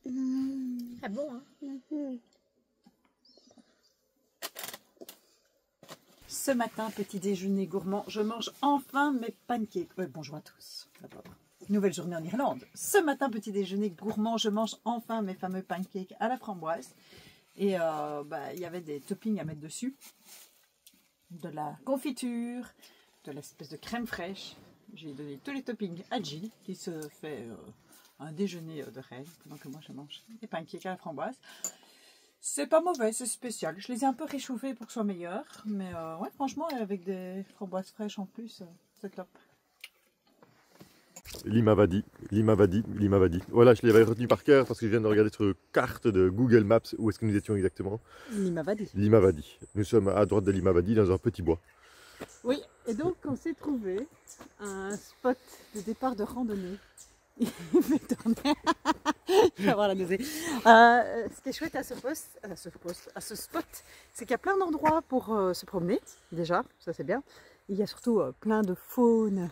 C'est bon, hein. Ce matin, petit déjeuner gourmand, je mange enfin mes pancakes. Bonjour à tous. Nouvelle journée en Irlande. Ce matin, petit déjeuner gourmand, je mange enfin mes fameux pancakes à la framboise. Et il y avait des toppings à mettre dessus. De la confiture, de l'espèce de crème fraîche. J'ai donné tous les toppings à Jill, qui se fait un déjeuner de rêve, pendant que moi je mange des pancakes à la framboise. C'est pas mauvais, c'est spécial. Je les ai un peu réchauffés pour que ce soit meilleur. Mais ouais, franchement, avec des framboises fraîches en plus, c'est top. Limavady. Voilà, je l'avais retenu par cœur parce que je viens de regarder sur une carte de Google Maps où est-ce que nous étions exactement. Limavady. Limavady. Nous sommes à droite de Limavady dans un petit bois. Oui, et donc on s'est trouvé un spot de départ de randonnée. Il fait tourner. Je vais avoir la nausée. Ce qui est chouette à ce spot, c'est qu'il y a plein d'endroits pour se promener, déjà, ça c'est bien. Il y a surtout plein de faune.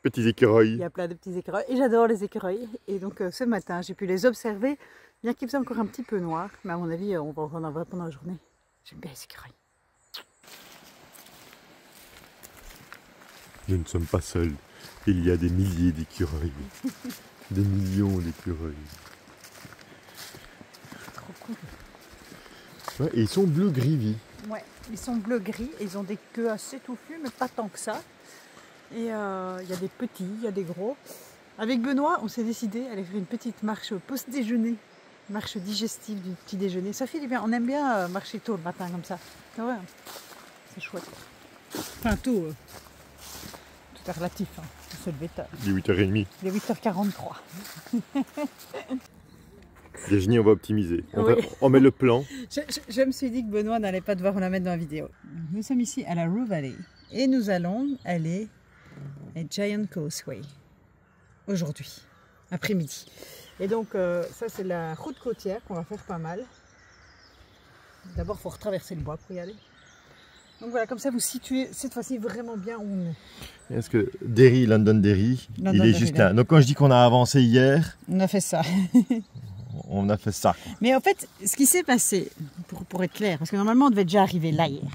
Petits écureuils. Il y a plein de petits écureuils et j'adore les écureuils. Et donc ce matin, j'ai pu les observer, bien qu'il faisait encore un petit peu noir. Mais à mon avis, on va en avoir pendant la journée. J'aime bien les écureuils. Nous ne sommes pas seuls. Il y a des milliers d'écureuils. Des millions d'écureuils. Trop cool. Ouais, et ils sont bleu-gris. Ouais, ils sont bleu-gris et ils ont des queues assez touffues, mais pas tant que ça. Et il y a des petits, il y a des gros. Avec Benoît, on s'est décidé à aller faire une petite marche post-déjeuner. Marche digestive du petit déjeuner. Ça fait du bien. On aime bien marcher tôt le matin comme ça. Ah ouais, c'est chouette. Enfin tôt, tout est relatif. Hein. On se lever tard. Il est 8h30. Il est 8h43. Déjeuner, on va optimiser. Oui. On met le plan. Je me suis dit que Benoît n'allait pas devoir la mettre dans la vidéo. Nous sommes ici à la Rue Valley et nous allons aller à Giant Causeway aujourd'hui, après-midi. Et donc ça c'est la route côtière qu'on va faire pas mal. D'abord il faut retraverser le bois pour y aller. Donc voilà, comme ça vous situez cette fois-ci vraiment bien où on est. Parce que Derry, London Derry, il est juste là. Donc quand je dis qu'on a avancé hier, on a fait ça. On a fait ça. Mais en fait, ce qui s'est passé, pour être clair, parce que normalement on devait déjà arriver là hier.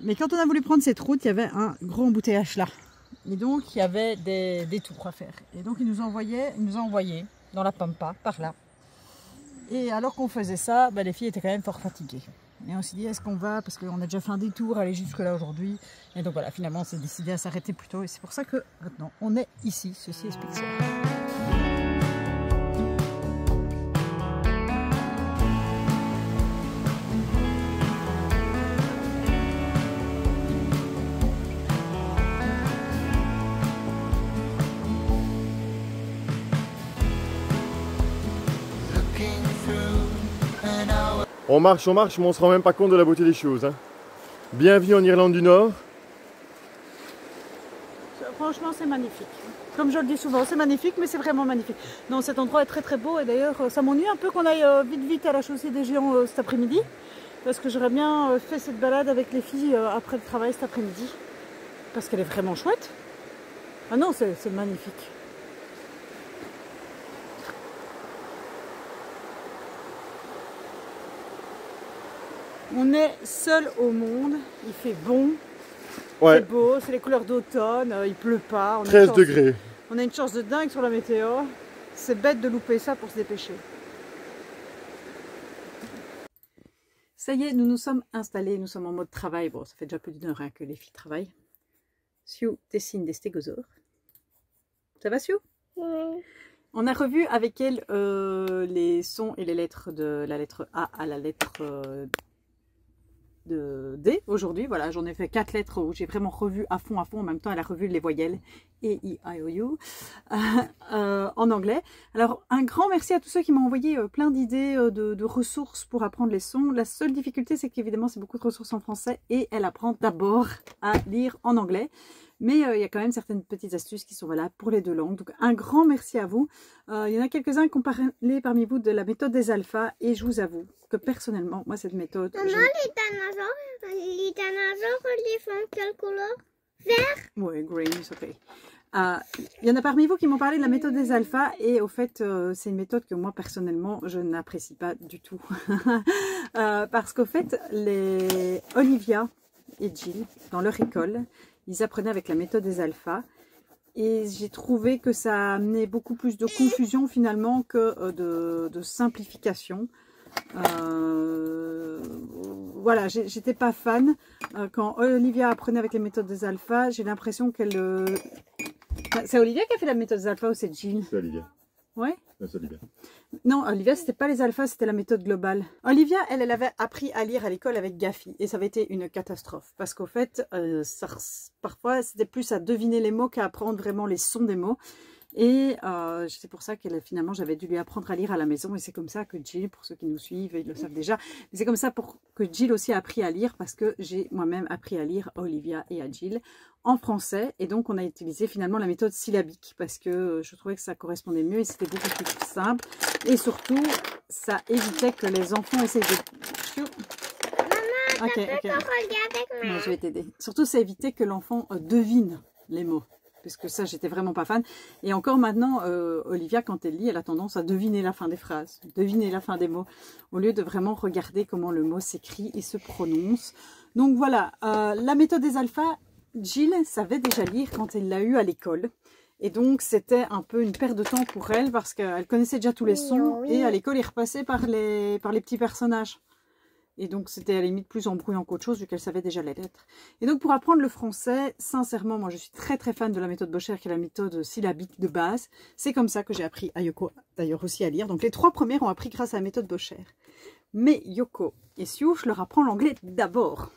Mais quand on a voulu prendre cette route, il y avait un gros embouteillage là. Et donc il y avait des détours à faire. Et donc il nous a envoyés dans la pampa, par là. Et alors qu'on faisait ça, les filles étaient quand même fort fatiguées. Et on s'est dit, est-ce qu'on va, parce qu'on a déjà fait un détour, aller jusque là aujourd'hui. Et donc voilà, finalement on s'est décidé à s'arrêter plus tôt. Et c'est pour ça que maintenant on est ici. Ceci explique ça. On marche, mais on se rend même pas compte de la beauté des choses. Hein. Bienvenue en Irlande du Nord. Franchement, c'est magnifique. Comme je le dis souvent, c'est magnifique, mais c'est vraiment magnifique. Non, cet endroit est très très beau et d'ailleurs, ça m'ennuie un peu qu'on aille vite à la chaussée des Géants cet après-midi. Parce que j'aurais bien fait cette balade avec les filles après le travail cet après-midi. Parce qu'elle est vraiment chouette. Ah non, c'est magnifique. On est seul au monde, il fait bon, ouais. C'est beau, c'est les couleurs d'automne, il pleut pas. 13 degrés. On a une chance de dingue sur la météo, c'est bête de louper ça pour se dépêcher. Ça y est, nous nous sommes installés, nous sommes en mode travail. Bon, ça fait déjà plus d'une heure que les filles travaillent. Sue dessine des stégosaures. Ça va, Sue? Oui. On a revu avec elle les sons et les lettres de la lettre A à la lettre de D aujourd'hui. Voilà, j'en ai fait 4 lettres où j'ai vraiment revu à fond. En même temps, elle a revu les voyelles E, I, I, O, U en anglais. Alors, un grand merci à tous ceux qui m'ont envoyé plein d'idées de ressources pour apprendre les sons. La seule difficulté, c'est qu'évidemment, c'est beaucoup de ressources en français et elle apprend d'abord à lire en anglais. Mais il y a quand même certaines petites astuces qui sont valables pour les deux langues. Donc un grand merci à vous. Il y en a quelques-uns qui ont parlé parmi vous de la méthode des alphas. Et je vous avoue que personnellement, moi cette méthode... Maman, les dinosaures, ils font quelle couleur? Vert? Oui, green, c'est ok. Il y en a parmi vous qui m'ont parlé de la méthode des alphas et au fait c'est une méthode que moi personnellement je n'apprécie pas du tout parce qu'au fait les Olivia et Jill dans leur école ils apprenaient avec la méthode des alphas et j'ai trouvé que ça amenait beaucoup plus de confusion finalement que de simplification. Voilà, j'étais pas fan. Quand Olivia apprenait avec les méthodes des alphas, j'ai l'impression qu'elle... C'est Olivia qui a fait la méthode des alphas ou c'est Jill? C'est Olivia. Ouais. C'est Olivia. Non, Olivia, c'était pas les alphas, c'était la méthode globale. Olivia, elle avait appris à lire à l'école avec Gaffy et ça avait été une catastrophe parce qu'au fait, parfois, c'était plus à deviner les mots qu'à apprendre vraiment les sons des mots. Et c'est pour ça que finalement j'avais dû lui apprendre à lire à la maison et c'est comme ça que Jill, pour ceux qui nous suivent, ils le savent déjà, c'est comme ça que Jill aussi a appris à lire parce que j'ai moi-même appris à lire à Olivia et à Jill en français et donc on a utilisé finalement la méthode syllabique parce que je trouvais que ça correspondait mieux et c'était beaucoup plus simple et surtout ça évitait que les enfants essayent de... Maman, Ok. regarder avec moi. Ouais, je vais t'aider. Surtout ça évitait que l'enfant devine les mots. Parce que ça, j'étais vraiment pas fan. Et encore maintenant, Olivia, quand elle lit, elle a tendance à deviner la fin des phrases, deviner la fin des mots, au lieu de vraiment regarder comment le mot s'écrit et se prononce. Donc voilà, la méthode des alphas, Jill savait déjà lire quand elle l'a eu à l'école. Et donc, c'était un peu une perte de temps pour elle, parce qu'elle connaissait déjà tous les sons, et à l'école, il repassait par les petits personnages. Et donc, c'était à la limite plus embrouillant qu'autre chose, vu qu'elle savait déjà les lettres. Et donc, pour apprendre le français, sincèrement, moi, je suis très très fan de la méthode Bocher, qui est la méthode syllabique de base. C'est comme ça que j'ai appris à Yoko, d'ailleurs aussi à lire. Donc, les 3 premières ont appris grâce à la méthode Bocher. Mais Yoko et Siu, je leur apprends l'anglais d'abord.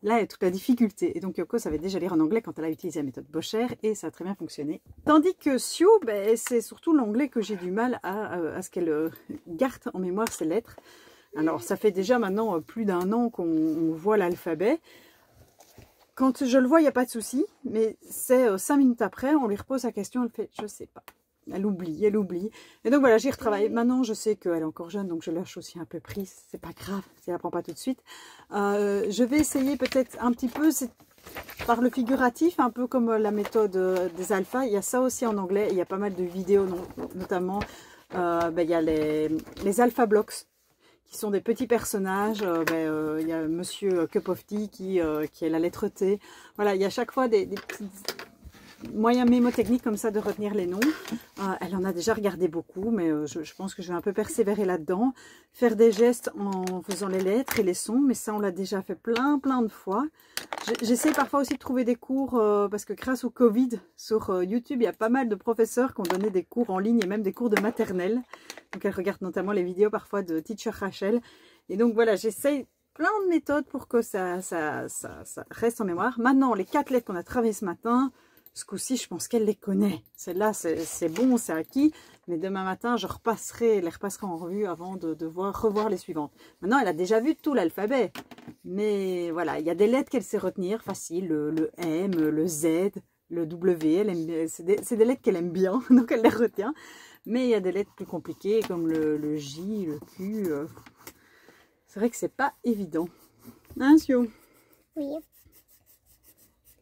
Là, il y a toute la difficulté. Et donc, Yoko savait déjà lire en anglais quand elle a utilisé la méthode Bocher, et ça a très bien fonctionné. Tandis que Siu, ben, c'est surtout l'anglais que j'ai du mal à ce qu'elle garde en mémoire ses lettres. Alors, ça fait déjà maintenant plus d'1 an qu'on voit l'alphabet. Quand je le vois, il n'y a pas de souci. Mais c'est 5 minutes après, on lui repose la question, elle fait « je sais pas ». Elle oublie, elle oublie. Et donc voilà, j'y retravaille. Maintenant, je sais qu'elle est encore jeune, donc je lâche aussi un peu prise. C'est pas grave si elle n'apprend pas tout de suite. Je vais essayer peut-être un petit peu par le figuratif, un peu comme la méthode des alphas. Il y a ça aussi en anglais. Il y a pas mal de vidéos, notamment. Il y a les alpha blocks, qui sont des petits personnages. Il y a Monsieur Cup of Tea qui est la lettre T. Voilà, il y a chaque fois des petits moyens mémotechniques comme ça de retenir les noms. Elle en a déjà regardé beaucoup, mais je pense que je vais un peu persévérer là-dedans. Faire des gestes en faisant les lettres et les sons, mais ça on l'a déjà fait plein de fois. J'essaie parfois aussi de trouver des cours, parce que grâce au Covid, sur YouTube, il y a pas mal de professeurs qui ont donné des cours en ligne et même des cours de maternelle. Donc elle regarde notamment les vidéos parfois de Teacher Rachel. Et donc voilà, j'essaie plein de méthodes pour que ça reste en mémoire. Maintenant, les 4 lettres qu'on a travaillées ce matin, ce coup-ci, je pense qu'elle les connaît. Celle-là, c'est bon, c'est acquis. Mais demain matin, je les repasserai en revue avant de revoir les suivantes. Maintenant, elle a déjà vu tout l'alphabet. Mais voilà, il y a des lettres qu'elle sait retenir, facile. Le M, le Z, le W. C'est des lettres qu'elle aime bien, donc elle les retient. Mais il y a des lettres plus compliquées, comme le J, le Q. C'est vrai que c'est pas évident. Hein, Sio? Oui.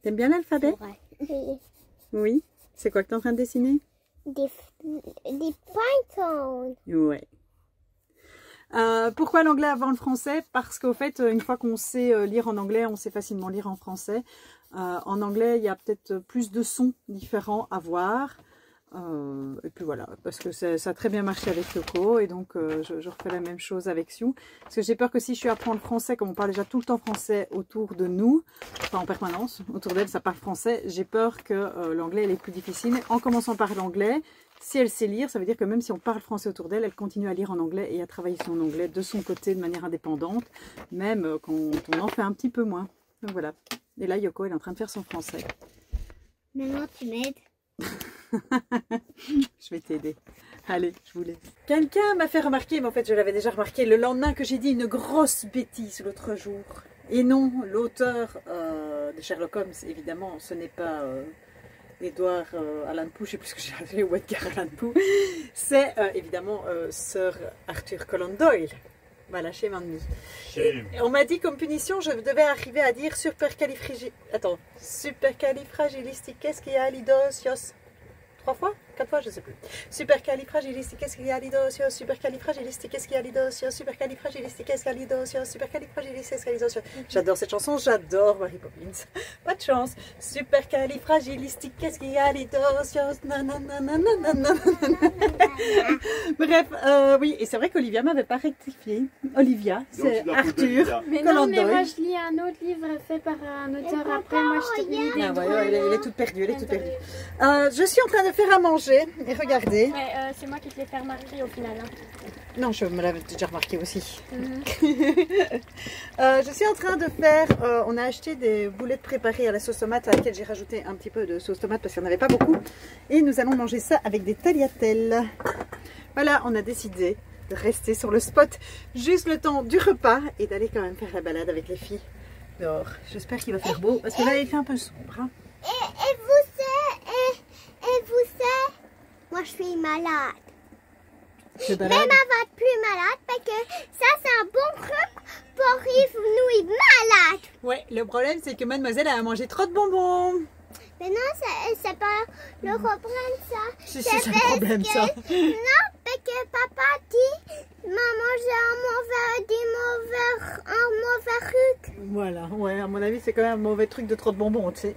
T'aimes bien l'alphabet? Oui. Oui. C'est quoi que tu es en train de dessiner? Des pythons. Ouais. Pourquoi l'anglais avant le français? Parce qu'au fait, une fois qu'on sait lire en anglais, on sait facilement lire en français. En anglais, il y a peut-être plus de sons différents à voir. Et puis voilà, parce que ça a très bien marché avec Yoko, et donc je refais la même chose avec Siu, parce que j'ai peur que si je suis à apprendre le français, comme on parle déjà tout le temps français autour de nous, enfin en permanence, autour d'elle ça parle français, j'ai peur que l'anglais elle est plus difficile. En commençant par l'anglais, si elle sait lire, ça veut dire que même si on parle français autour d'elle, elle continue à lire en anglais et à travailler son anglais de son côté de manière indépendante, même quand on en fait un petit peu moins. Donc voilà, et là Yoko elle est en train de faire son français. Maintenant tu m'aides. Je vais t'aider. Allez, je vous laisse. Quelqu'un m'a fait remarquer, mais en fait je l'avais déjà remarqué le lendemain, que j'ai dit une grosse bêtise l'autre jour. Et non, l'auteur de Sherlock Holmes, évidemment, ce n'est pas Edward Allan Poe, je sais plus ce que j'ai appelé, ou Edgar Allan Poe. C'est évidemment Sir Arthur Conan Doyle. Voilà, shame on me. Shame. Et on m'a dit comme punition, je devais arriver à dire supercalifragilisticexpialidocious. 3 fois 4 fois, je sais plus. Supercalifragilisticexpialidocious, supercalifragilisticexpialidocious, supercalifragilisticexpialidocious, supercalifragilisticexpialidocious. J'adore cette chanson, j'adore Mary Poppins. Pas de chance. Supercalifragilisticexpialidocious. Nanananananana. Bref, oui, et c'est vrai qu'Olivia m'avait pas rectifié. Olivia, c'est Arthur. Mais non, mais Conan moi Doyle. je lis un autre livre fait par un auteur après. Moi je te lis des Ah ouais, drôles. elle est toute perdue, elle est toute perdue. Je suis en train de faire à manger et regardez. Ouais, c'est moi qui te l'ai fait remarquer au final. Hein. Non, je me l'avais déjà remarqué aussi. Mhm. Je suis en train de faire, on a acheté des boulettes préparées à la sauce tomate à laquelle j'ai rajouté un petit peu de sauce tomate parce qu'il n'y en avait pas beaucoup. Et nous allons manger ça avec des tagliatelles. Voilà, on a décidé de rester sur le spot juste le temps du repas et d'aller quand même faire la balade avec les filles dehors. J'espère qu'il va faire beau parce que là il fait un peu sombre. Hein. Et vous savez, moi je suis malade. Je Mais balade. ma va être plus malade parce que ça c'est un bon truc pour nous malade. Ouais, le problème c'est que mademoiselle a mangé trop de bonbons. Mais non, c'est pas le problème ça. Si, c'est un problème ça. Non, parce que papa dit, maman j'ai un mauvais truc. Voilà, ouais, à mon avis c'est quand même un mauvais truc de trop de bonbons, tu sais.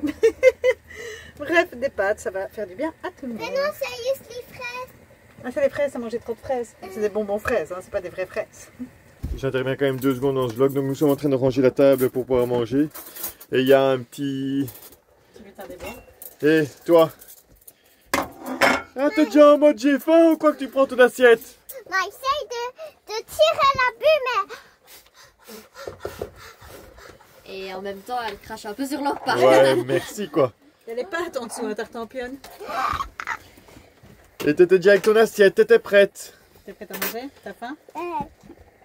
Bref, des pâtes, ça va faire du bien à tout le monde. Mais non, c'est juste les fraises. Ah, c'est les fraises, ça manger trop de fraises. C'est des bonbons fraises, hein, c'est pas des vraies fraises. J'interviens quand même 2 secondes dans ce vlog. Donc nous sommes en train de ranger la table pour pouvoir manger. Et il y a un petit... Tu veux t'en débarrasser? Hé, toi. Ah, t'es déjà en mode j'ai faim ou quoi que tu prends ton assiette? On essaye de tirer la bulle, Et en même temps, elle crache un peu sur leur part. Ouais, merci quoi. Il y a les pâtes en dessous, un tartampion. Et t'étais déjà avec ton assiette, t'étais prête. T'es prête à manger? T'as faim?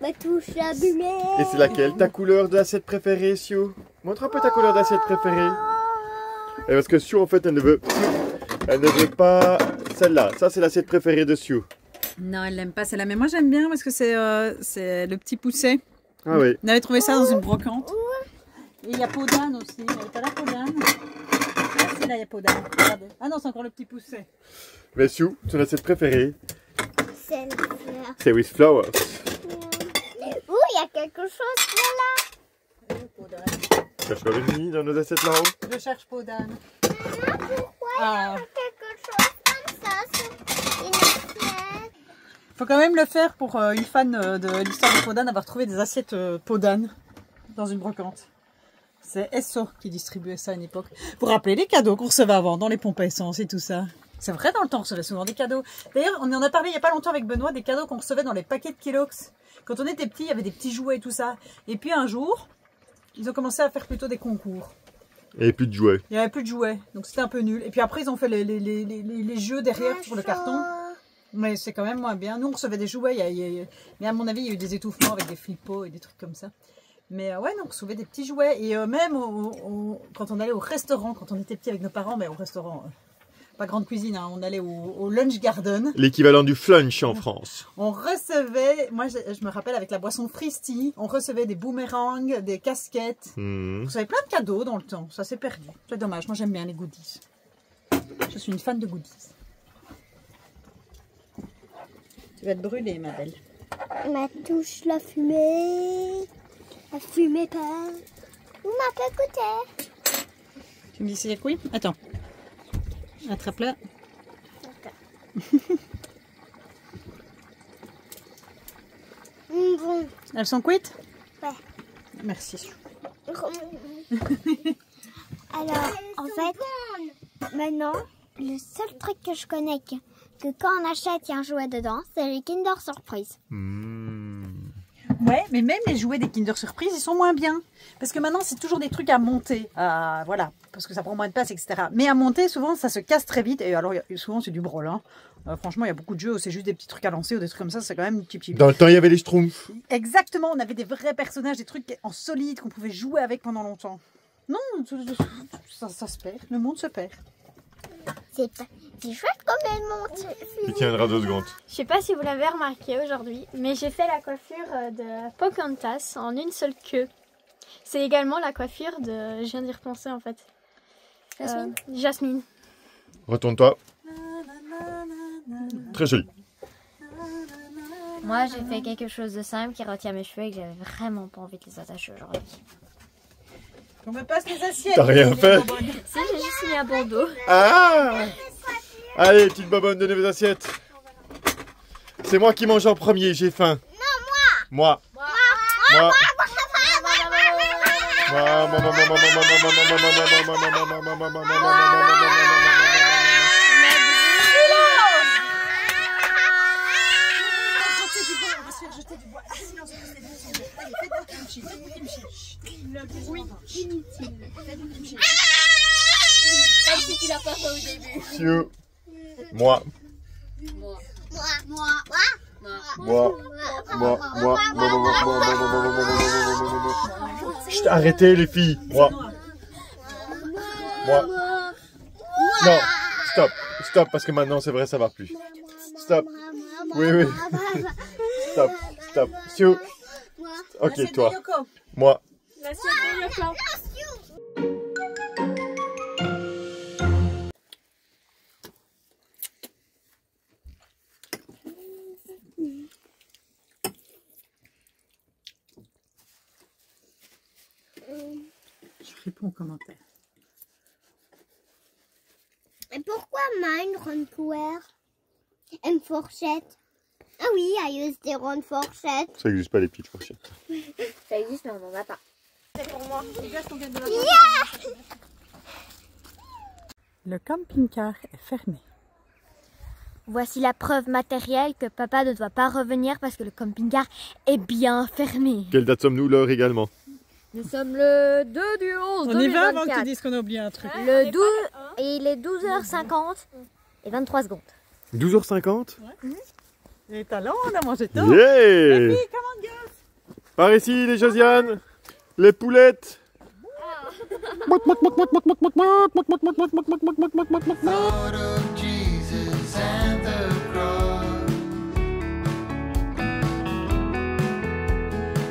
me touche la bulle. Et c'est laquelle ta couleur d'assiette préférée, Sue? Montre un peu ta couleur d'assiette préférée. Et parce que Sue, en fait, elle ne veut pas celle-là. Ça, c'est l'assiette préférée de Sue. Non, elle l'aime pas celle-là, mais moi j'aime bien parce que c'est le petit pousset. Ah oui. On avait trouvé ça dans une brocante. Et il y a peau d'âne aussi. Il n'y avait pas la peau d'âne. Ah, c'est là, il y a peau d'âne. Regardez. Ah non, c'est encore le petit pousset. Mais Sue, ton assiette préférée, C'est le fleur. c'est with flowers. Ouh, il y a quelque chose là. Peau d'âne. Tu cherches quoi, Virginie, dans nos assiettes là-haut? Je cherche peau d'âne. Pourquoi Ah. il y a quelque chose comme ça sur une fleur? Faut quand même le faire pour une fan de l'histoire de peau d'âne, avoir trouvé des assiettes peau d'âne dans une brocante. C'est Esso qui distribuait ça à une époque. Vous vous rappelez les cadeaux qu'on recevait avant dans les pompes à essence et tout ça? C'est vrai, dans le temps, on recevait souvent des cadeaux. D'ailleurs, on en a parlé il n'y a pas longtemps avec Benoît, des cadeaux qu'on recevait dans les paquets de Kellogg's. Quand on était petits, il y avait des petits jouets et tout ça. Et puis un jour, ils ont commencé à faire plutôt des concours. Et plus de jouets. Il n'y avait plus de jouets, donc c'était un peu nul. Et puis après, ils ont fait les jeux derrière sur le carton. Mais c'est quand même moins bien. Nous, on recevait des jouets, mais à mon avis, il y a eu des étouffements avec des flippos et des trucs comme ça. Mais ouais, donc on recevait des petits jouets. Et même quand on allait au restaurant, quand on était petit avec nos parents, mais au restaurant, pas grande cuisine, hein, on allait au Lunch Garden. L'équivalent du flunch en France. On recevait, moi je me rappelle avec la boisson Fristy, on recevait des boomerangs, des casquettes. On recevait plein de cadeaux dans le temps, ça s'est perdu. C'est dommage, moi j'aime bien les goodies. Je suis une fan de goodies. Tu vas te brûler, ma belle. Ma touche la fumée. La fumée pas. Où ma peut coûter? Tu me dis c'est quoi? Attends. Attrape-la. Bon. Elles sont cuites? Ouais. Merci. Alors, en fait, maintenant, le seul truc que je connais que quand on achète, il y a un jouet dedans, c'est les Kinder Surprise. Ouais, mais même les jouets des Kinder Surprise, ils sont moins bien. Parce que maintenant, c'est toujours des trucs à monter. Voilà, parce que ça prend moins de place, etc. Mais à monter, souvent, ça se casse très vite. Et alors, souvent, c'est du brol. Hein. Franchement, il y a beaucoup de jeux où c'est juste des petits trucs à lancer ou des trucs comme ça. C'est quand même cheap. Dans le temps, il y avait les Schtroumpfs. Exactement, on avait des vrais personnages, des trucs en solide qu'on pouvait jouer avec pendant longtemps. Non, ça se perd. Le monde se perd. C'est chouette comme elle monte. Tu tiendras 2 secondes. Je sais pas si vous l'avez remarqué aujourd'hui, mais j'ai fait la coiffure de Pocahontas en une seule queue. C'est également la coiffure de... Je viens d'y repenser en fait. Jasmine. Retourne-toi. Très joli. Moi, j'ai fait quelque chose de simple qui retient mes cheveux et que j'avais vraiment pas envie de les attacher aujourd'hui. On me passe les assiettes. T'as rien fait? Si, j'ai juste mis un bandeau. Ah! Allez, petite bobonne, donnez vos assiettes. C'est moi qui mange en premier, j'ai faim. Non, moi. Moi. Même si tu l'as pas fait au début. Monsieur. Moi. Chut, arrêtez les filles. Moi. Non, stop, parce que maintenant c'est vrai, ça va plus. Stop. Oui. Stop. Monsieur. Ok, toi. Moi. L'assiette de Yoko. Je réponds aux commentaires. Et pourquoi une ronde couleur? Une fourchette. Ah oui, il y a juste des rondes fourchettes. Ça n'existe pas les petites fourchettes. Ça existe, mais on n'en a pas. C'est pour moi. Le camping-car est fermé. Voici la preuve matérielle que papa ne doit pas revenir parce que le camping-car est bien fermé. Quelle date sommes-nous? L'heure également. Nous sommes le 2 du 11 On y va avant que tu 2024. dises qu'on a oublié un truc. Le 12 et il est 12h50 et 23 secondes. 12h50. Les talons, on a mangé tôt. Yeah! Les filles, comment gosse? Par ici, les Josiane, les poulettes. Thought of Jesus and the cross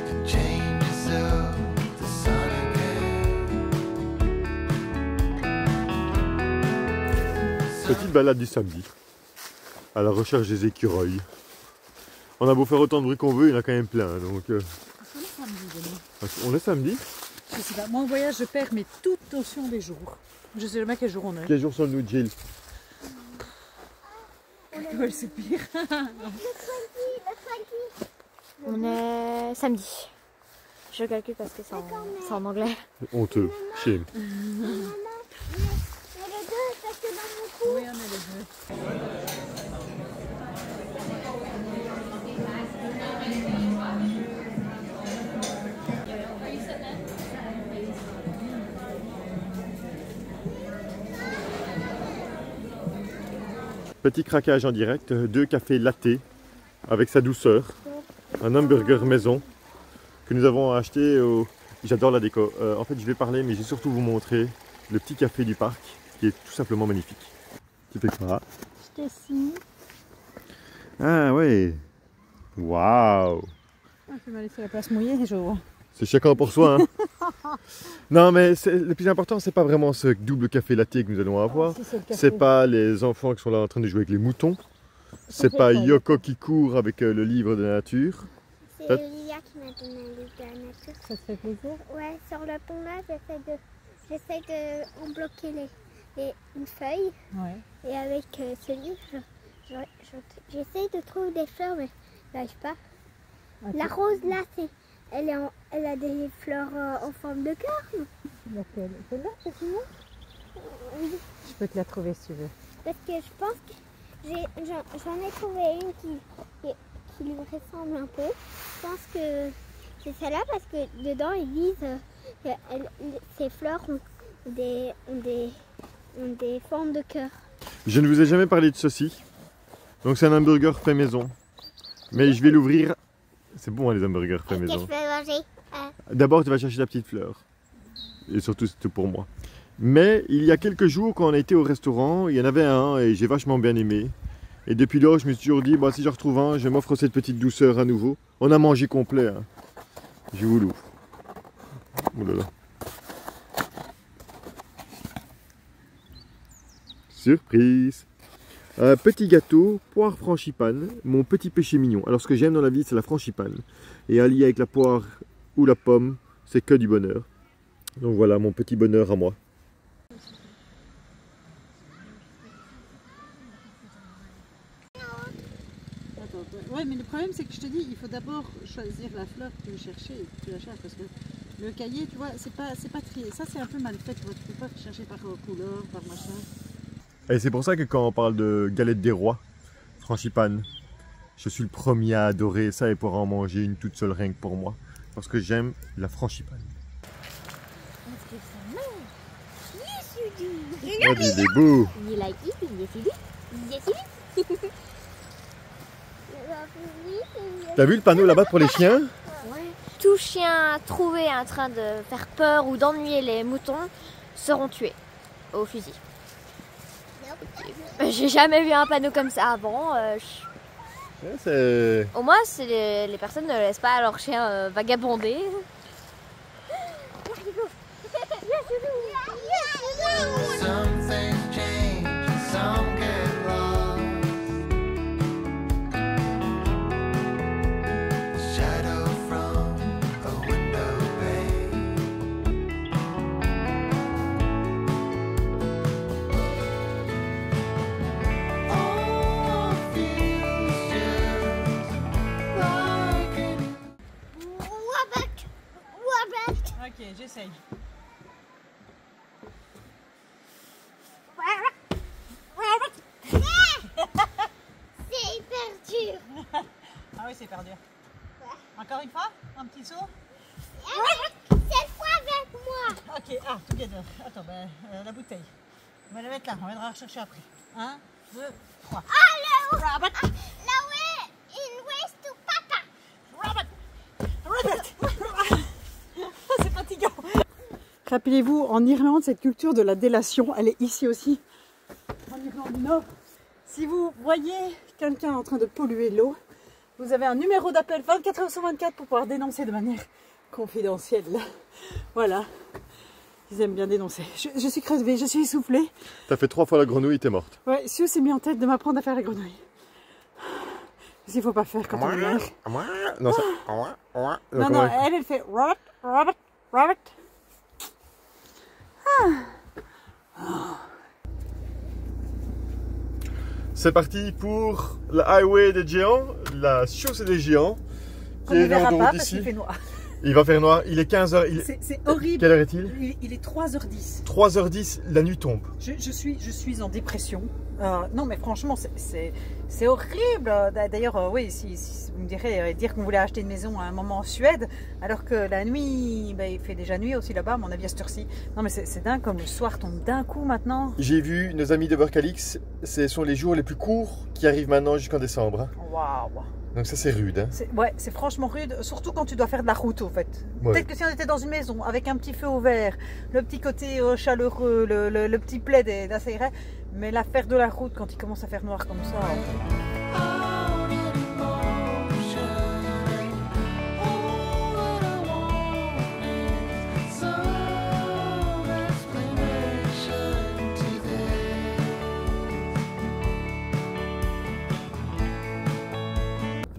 to change yourself to son again. Petite balade du samedi, à la recherche des écureuils. On a beau faire autant de bruit qu'on veut, il y en a quand même plein. Donc, on est samedi. Je sais pas, moi en voyage, je perds mes toutes notions des jours. Je sais jamais quel jour on est. Quel jour sommes-nous, Jill? Ouais, c'est pire. On est samedi. Je calcule parce que c'est en anglais. Honteux, shame. Mais le 2, parce que dans mon cou. Oui, on est les deux. Petit craquage en direct, 2 cafés latte avec sa douceur, un hamburger maison que nous avons acheté au... J'adore la déco. En fait, je vais parler, mais je vais surtout vous montrer le petit café du parc qui est tout simplement magnifique. Tu fais quoi? Je dessine. Ah ouais. Waouh. Ah, tu m'as laissé la place mouillée, je vois. C'est chacun pour soi. Hein. Non, mais le plus important, c'est pas vraiment ce double café latte que nous allons avoir. Si, c'est le café. C'est pas les enfants qui sont là en train de jouer avec les moutons. C'est pas Yoko qui court avec le livre de la nature. C'est Olivia qui m'a donné un livre de la nature. Ça te fait plaisir? Ouais, sur le pont là, j'essaie de embloquer une feuille. Ouais. Et avec ce livre, j'essaie de trouver des fleurs, mais j'arrive pas. Ah, La rose là, elle a des fleurs en forme de cœur. Laquelle? Celle-là, c'est fini? Oui, Je peux te la trouver si tu veux. parce que je pense que j'en ai trouvé une qui lui ressemble un peu. Je pense que c'est celle-là parce que dedans ils disent que ces fleurs ont des formes de cœur. Je ne vous ai jamais parlé de ceci. Donc c'est un hamburger fait maison. Mais je vais l'ouvrir. C'est bon hein, les hamburgers fait Qu'est-ce que je maison. vais manger? D'abord tu vas chercher la petite fleur. Et surtout c'est tout pour moi. Mais il y a quelques jours, quand on a été au restaurant, il y en avait un et j'ai vachement bien aimé. Et depuis lors, je me suis toujours dit, bah, si je retrouve un, je m'offre cette petite douceur à nouveau. On a mangé complet. Hein. Je vous l'ouvre. Oh là là. Surprise! Un petit gâteau, poire frangipane, mon petit péché mignon. Alors ce que j'aime dans la vie, c'est la frangipane. Et allié avec la poire ou la pomme, c'est que du bonheur. Donc voilà mon petit bonheur à moi. Ouais, mais le problème c'est que je te dis, il faut d'abord choisir la fleur que tu veux chercher et que tu la cherches parce que le cahier, tu vois, c'est pas trié. Ça c'est un peu mal fait, tu vois, tu peux pas chercher par couleur, par machin. Et c'est pour ça que quand on parle de galette des rois, frangipane, je suis le premier à adorer ça et pouvoir en manger une toute seule rien que pour moi. Parce que j'aime la frangipane. Oh, il est beau! You like it? Yes, it is. Yes, it is. T'as vu le panneau là-bas pour les chiens? Tout chien trouvé en train de faire peur ou d'ennuyer les moutons seront tués au fusil. J'ai jamais vu un panneau comme ça avant. Ouais, Au moins, les personnes ne laissent pas leurs chiens vagabonder. Some things change, some get lost. Shadow from a window pane. All feels just like an Ok, j'essaye. C'est hyper dur. Ah oui, c'est hyper dur. Encore une fois, un petit saut. Cette fois avec moi. Ok, ah, together. Attends, ben, la bouteille. On va la mettre là, on viendra rechercher après. 1, 2, 3. Rabbit, Là où il waste to papa. rabbit. C'est fatigant. Rappelez-vous, en Irlande, cette culture de la délation, elle est ici aussi. En Irlande du Nord. Si vous voyez quelqu'un en train de polluer l'eau, vous avez un numéro d'appel 24 heures sur 24 pour pouvoir dénoncer de manière confidentielle. Voilà. Ils aiment bien dénoncer. Je suis crevée, je suis essoufflée. T'as fait 3 fois la grenouille, t'es morte. Ouais, Sue s'est mis en tête de m'apprendre à faire la grenouille. Ce qu'il ne faut pas faire quand on est mère. Non, ça... Non, non, elle fait rabbit, rabbit, rabbit. C'est parti pour la highway des géants, la chaussée des géants. On ne verra en pas route parce qu'il ici. fait noir. Il va faire noir, il est 15h. C'est horrible. Quelle heure est-il? Il est 3h10. 3h10, la nuit tombe. Je suis en dépression. Non, mais franchement, c'est horrible. D'ailleurs, oui, si vous me direz dire qu'on voulait acheter une maison à un moment en Suède, alors que la nuit, bah, il fait déjà nuit aussi là-bas, à mon avis, à cette heure-ci. Non, mais c'est dingue comme le soir tombe d'un coup maintenant. J'ai vu nos amis de Workalix, ce sont les jours les plus courts qui arrivent maintenant jusqu'en décembre. Hein. Waouh. Donc ça c'est rude. Hein. Ouais, c'est franchement rude, surtout quand tu dois faire de la route au fait. Ouais. Peut-être que si on était dans une maison avec un petit feu au vert, le petit côté chaleureux, le petit plaid et ça irait. Mais là, faire de la route quand il commence à faire noir comme ça. out in motion. All that I want is some explanation today.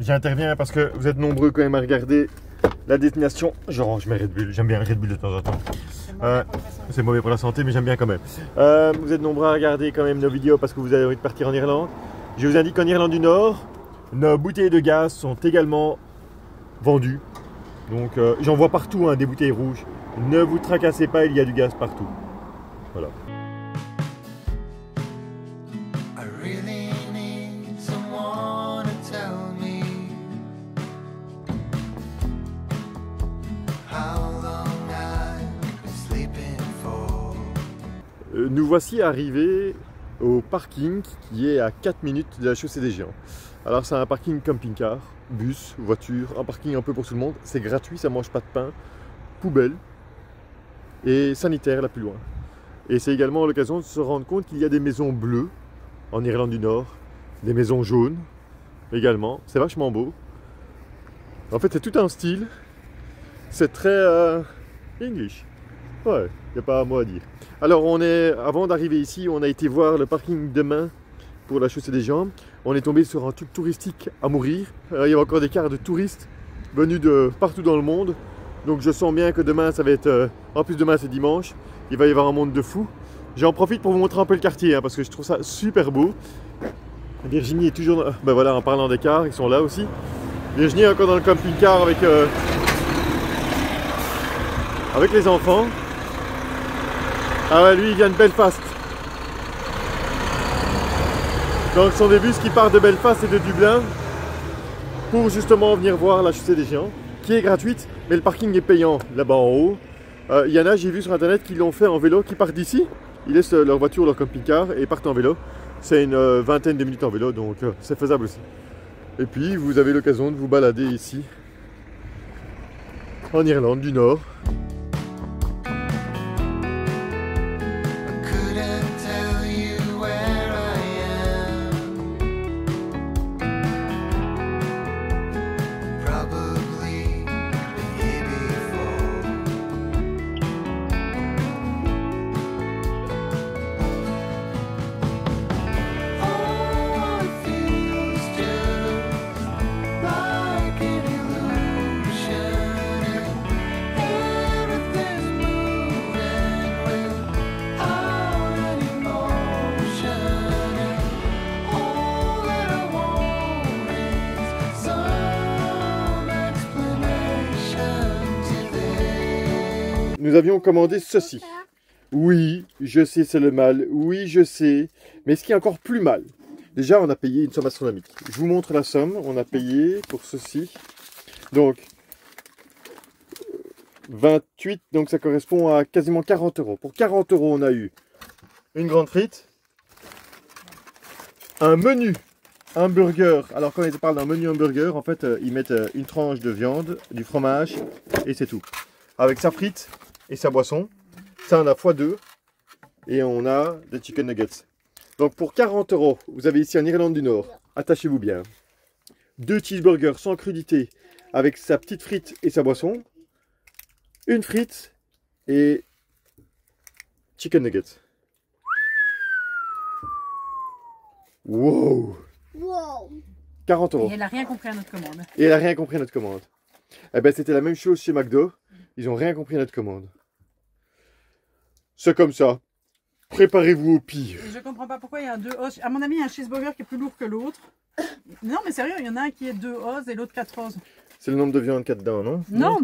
J'interviens parce que vous êtes nombreux quand même à regarder la destination. Je range mes Red Bull, j'aime bien le Red Bull de temps en temps. C'est mauvais pour la santé, mais j'aime bien quand même. Vous êtes nombreux à regarder quand même nos vidéos parce que vous avez envie de partir en Irlande. Je vous indique qu'en Irlande du Nord, nos bouteilles de gaz sont également vendues. Donc j'en vois partout hein, des bouteilles rouges. Ne vous tracassez pas, il y a du gaz partout. Voilà. I really need someone to tell me how long I've been sleeping for. Nous voici arrivés au parking qui est à 4 minutes de la chaussée des Géants. Alors c'est un parking camping-car, bus, voiture, un parking un peu pour tout le monde. C'est gratuit, ça mange pas de pain, poubelle et sanitaire là plus loin. Et c'est également l'occasion de se rendre compte qu'il y a des maisons bleues en Irlande du Nord, des maisons jaunes également. C'est vachement beau. En fait, c'est tout un style. C'est très English. Ouais, il n'y a pas un mot à dire. Alors, avant d'arriver ici, on a été voir le parking demain pour la chaussée des jambes. On est tombé sur un truc touristique à mourir. Il y avait encore des cars de touristes venus de partout dans le monde. Donc je sens bien que demain, ça va être... en plus, demain, c'est dimanche. Il va y avoir un monde de fous. J'en profite pour vous montrer un peu le quartier, hein, parce que je trouve ça super beau. Virginie est toujours... Ben voilà, en parlant des cars, ils sont là aussi. Virginie est encore dans le camping-car avec les enfants. Ah ouais, lui, il vient de Belfast. Donc son début, ce qui part de Belfast et de Dublin pour justement venir voir la chaussée des géants, qui est gratuite, mais le parking est payant là-bas en haut. Il y en a, j'ai vu sur internet, qui l'ont fait en vélo, qui partent d'ici, ils laissent leur voiture, leur camping-car et partent en vélo. C'est une vingtaine de minutes en vélo, donc c'est faisable aussi. Et puis vous avez l'occasion de vous balader ici, en Irlande du Nord. Couldn't tell you where I am. Probably been here before. Oh, it feels just like an illusion. Everything's moving without any motion. All that I want is some explanation today. Nous avions commandé ceci. Oui, je sais, c'est le mal. Oui, je sais. Mais ce qui est encore plus mal, déjà, on a payé une somme astronomique. Je vous montre la somme. On a payé pour ceci. Donc, 28, donc ça correspond à quasiment 40 euros. Pour 40 euros, on a eu une grande frite, un menu hamburger. Alors, quand ils parlent d'un menu hamburger, en fait, ils mettent une tranche de viande, du fromage, et c'est tout. Avec sa frite et sa boisson. Ça, on a x2 et on a des chicken nuggets. Donc pour 40 euros, vous avez ici en Irlande du Nord, attachez-vous bien, 2 cheeseburgers sans crudité avec sa petite frite et sa boisson, une frite et chicken nuggets. Wow! Wow. 40 euros. Et elle n'a rien compris à notre commande. Et elle n'a rien compris à notre commande. Eh ben, c'était la même chose chez McDo. Ils n'ont rien compris à notre commande. C'est comme ça. Préparez-vous au pire. Et je comprends pas pourquoi il y a 2 os. À mon avis, il y a un cheeseburger qui est plus lourd que l'autre. Non, mais sérieux, il y en a un qui est 2 os et l'autre 4 os. C'est le nombre de viande qu'il y a dedans, non? Non.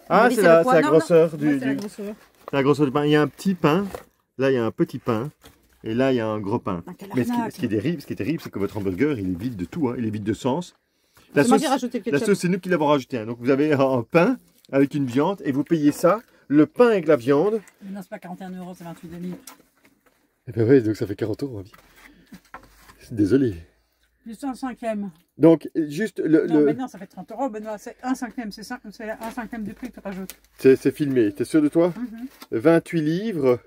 Ah, Oui, c'est le la poids. Non, grosseur non. du... Ouais, c'est la grosseur. La grosseur du pain. Il y a un petit pain. Là, il y a un petit pain. Et là, il y a un gros pain. Ah, quelle Mais ce arnaque. qui est terrible, c'est que votre hamburger, il est vide de tout. Hein. Il est vide de sens. C'est moi qui ai rajouté le La ketchup. sauce, c'est nous qui l'avons rajouté. Hein. Donc, vous avez un pain avec une viande et vous payez ça. Le pain avec la viande. Non, c'est pas 41 euros, c'est 28 demi. Et ben ouais, donc ça fait 40 euros. Désolé. Juste un cinquième. Donc, juste Non, mais non, ça fait 30 euros. Benoît, c'est un cinquième. C'est un cinquième du prix que tu rajoutes. C'est filmé. T'es sûr de toi? Mhm. 28 livres.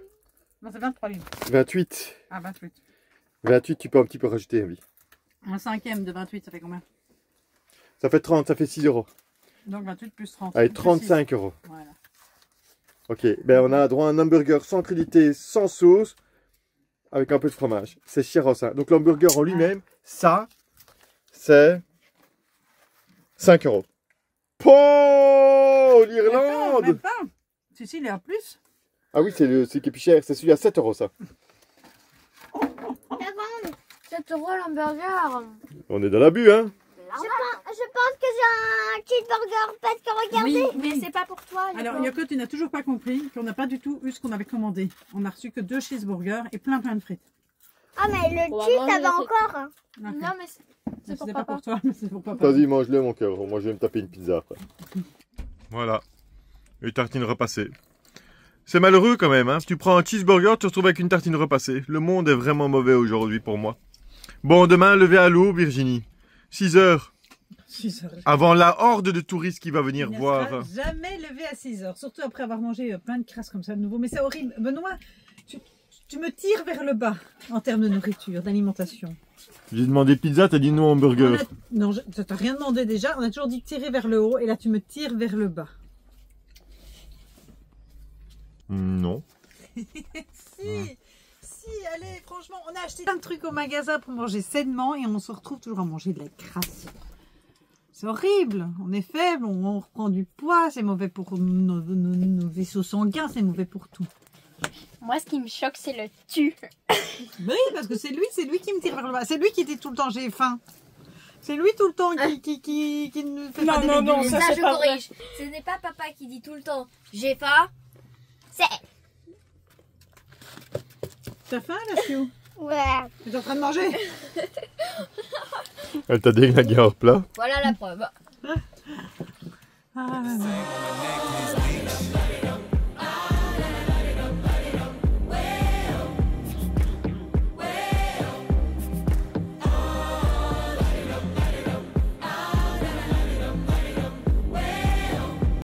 Non, c'est 23 livres. 28. Ah, 28. 28, tu peux un petit peu rajouter, oui. Un cinquième de 28, ça fait combien? Ça fait 30, ça fait 6 euros. Donc 28 plus 30. Allez, plus 35 euros. 6. Voilà. Ok, ben on a droit à un hamburger sans crudité, sans sauce, avec un peu de fromage. C'est chéros, hein. Donc l'hamburger en lui-même, ça, c'est 5 euros. Oh, Même l'Irlande! pas. Si, il est en plus. Ah oui, c'est le qui est plus cher, c'est celui à 7 euros, ça. 7 euros l'hamburger. On est dans l'abus, hein? Je pense que j'ai un cheeseburger parce que regardez. Oui, Mais c'est pas pour toi. Alors, Yoko, tu n'as toujours pas compris qu'on n'a pas du tout eu ce qu'on avait commandé. On a reçu que 2 cheeseburgers et plein de frites. Ah mais le On va cheese manger ça va les encore. Hein. Ok. Non, mais c'est pour C'est pas papa. pour toi, mais c'est pour papa. Vas-y, mange-le, mon cœur. Moi, je vais me taper une pizza après. Voilà. Une tartine repassée. C'est malheureux quand même, hein. Tu prends un cheeseburger, tu te retrouves avec une tartine repassée. Le monde est vraiment mauvais aujourd'hui pour moi. Bon, demain, lever à l'eau, Virginie. 6 heures. 6 heures. Avant la horde de touristes qui va venir Il ne voir. sera jamais levé à 6 heures, surtout après avoir mangé plein de crasses comme ça de nouveau. Mais c'est horrible. Benoît, Tu me tires vers le bas en termes de nourriture, d'alimentation. J'ai demandé pizza, t'as dit non hamburger. Non, je t'ai rien demandé déjà. On a toujours dit tirer vers le haut et là tu me tires vers le bas. Non. Si, allez, franchement, on a acheté plein de trucs au magasin pour manger sainement et on se retrouve toujours à manger de la crasse. C'est horrible, on est faible, on reprend du poids, c'est mauvais pour nos vaisseaux sanguins, c'est mauvais pour tout. Moi, ce qui me choque, c'est le tu. Oui, parce que c'est lui qui me tire vers le bas. C'est lui qui dit tout le temps j'ai faim. C'est lui tout le temps qui ne fait pas des légumes. Mais ça, je corrige. Ce n'est pas papa qui dit tout le temps j'ai faim. C'est... T'as faim là, Fiu? Ouais. Tu es en train de manger? Elle t'a déglingué hors plat. Voilà la preuve. Ah, là, là.